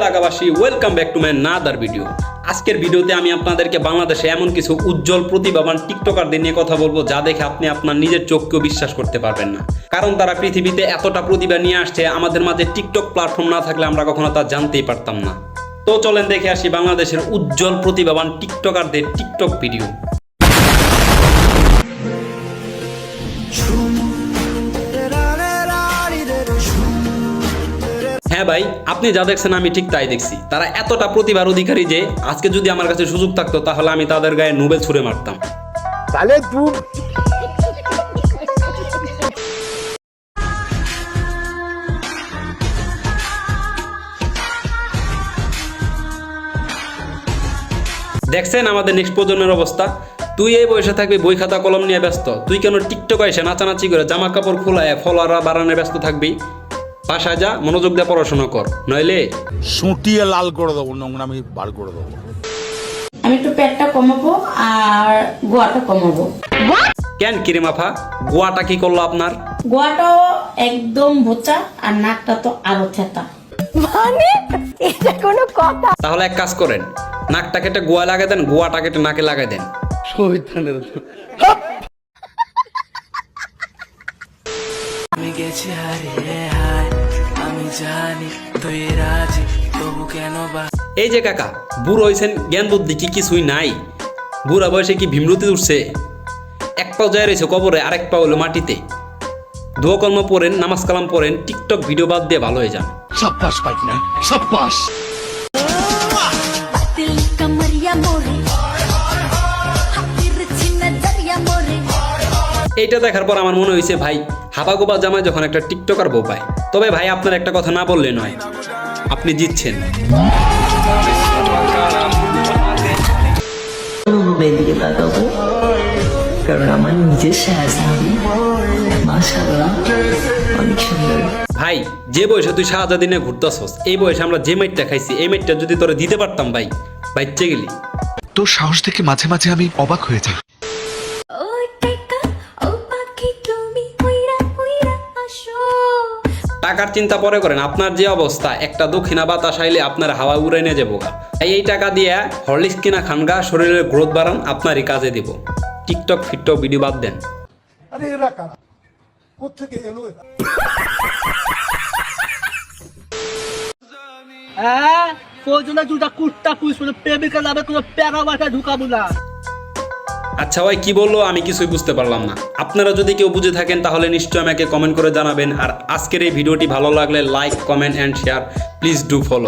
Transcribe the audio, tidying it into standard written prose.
এলাকাবাসী welcome back to my another video. আজকের ভিডিওতে আমি আপনাদেরকে বাংলাদেশে এমন কিছু উজ্জ্বল প্রতিভাবান টিকটকারদের নিয়ে কথা বলবো যা দেখে আপনি আপনার নিজের চোখকেও বিশ্বাস করতে পারবেন না, কারণ তারা পৃথিবীতে এতটা প্রতিভা নিয়ে আসছে, আমাদের মাঝে টিকটক প্ল্যাটফর্ম না থাকলে আমরা কখনো তা জানতেই পারতাম না। তো চলেন দেখে আসি বাংলাদেশের উজ্জ্বল প্রতিভাবান টিকটকারদের টিকটক ভিডিও। হ্যাঁ ভাই, আপনি যা দেখছেন আমি ঠিক তাই দেখছি। তারা এতটা প্রতিভার অধিকারী যে আজকে যদি আমার কাছে সুযোগ থাকতো তাহলে আমি তাদের গায়ে নোবেল ছুঁড়ে মারতাম। তাহলে তুই দেখছেন আমাদের নেক্সট প্রজন্মের অবস্থা। তুই এই বয়সে থাকবি বই খাতা কলম নিয়ে ব্যস্ত, তুই কেন টিকটক এসে নাচানাচি করে জামা কাপড় খোলায় ফলোয়াররা বাড়ানোর ব্যস্ত থাকবি? বাসায় যা, মনোযোগ দিয়ে পড়াশোনা কর, নইলে সুটিয়ে লাল করে দেবো, নোংরামি বার করে দেবো। আমি একটু পেটটা কমাবো আর গোয়াটা কমাবো। কেন কিরে মাফা, গোয়াটা কি করলো আপনার? গোয়াটাও একদম বোচা আর নাকটা তো আরো থেতা। মানে এটা কোনো কথা? তাহলে এক কাজ করেন, নাকটা কেটে গোয়া লাগাই দেন, গোয়াটা কেটে নাকে লাগাই দেন। আমি গেছি হারিয়ে হায়, আমি জানি তুই রাজি, তবু কেন বা এই যে কাকা, বুড়ো হয়েছেন, জ্ঞান বুদ্ধি কি কিছুই নাই? বুড়া বয়সে কি ভীমরতি উঠছে? এক পাও যায় রয়েছে কবরে, আরেক পা হলো মাটিতে। দোয়া কর্ম পড়েন, নামাজ কালাম পড়েন, টিকটক ভিডিও বাদ দিয়ে ভালো হয়ে যান। সাব্বাস পাইটনা, সাব্বাস। दिल कमरिया मोरे तिरछी नजरिया मोरे। এইটা দেখার পর আমার মনে হয়েছে ভাই, হাবাগোবা জামায় যখন একটা টিকটকার বউ পায়, তবে ভাই আপনার একটা কথা না বললে নয়, আপনি জিতছেন। বেরিয়ে লাগাবো, কারণ আমার নিজের শাহজাহানি মাশাআল্লাহ অনেক সুন্দর। ভাই, যে বয়সে তুই শাহজাদি নিয়ে ঘুরতেছস, এই বয়সে আমরা যে মাইটটা খাইছি, এই মাইটটা যদি তোরা দিতে পারতাম ভাই, বাইচে গেলি। তোর সাহস দেখে মাঝে মাঝে আমি অবাক হয়ে যাই। ও টেকা ও পাখি তুমি উইরা উইরা আসো। টাকার চিন্তা পরে করেন, আপনার যে অবস্থা, একটা দক্ষিণা বাতাস আইলে আপনার হাওয়া উড়ে নিয়ে যাবো গা। এই টাকা দিয়ে হরলিক্স কিনা খান গা, শরীরের গ্রোথ বাড়ান, আপনারই কাজে দিব। টিকটক ফিটটক ভিডিও বাদ দেন। আরে এরা কারা, কোত্থেকে এলো এরা? আচ্ছা ভাই, কি বললো আমি কিছুই বুঝতে পারলাম না। আপনারা যদি কেউ বুঝে থাকেন তাহলে নিশ্চয়ই আমাকে কমেন্ট করে জানাবেন। আর আজকের এই ভিডিওটি ভালো লাগলে like, comment and share, please do follow.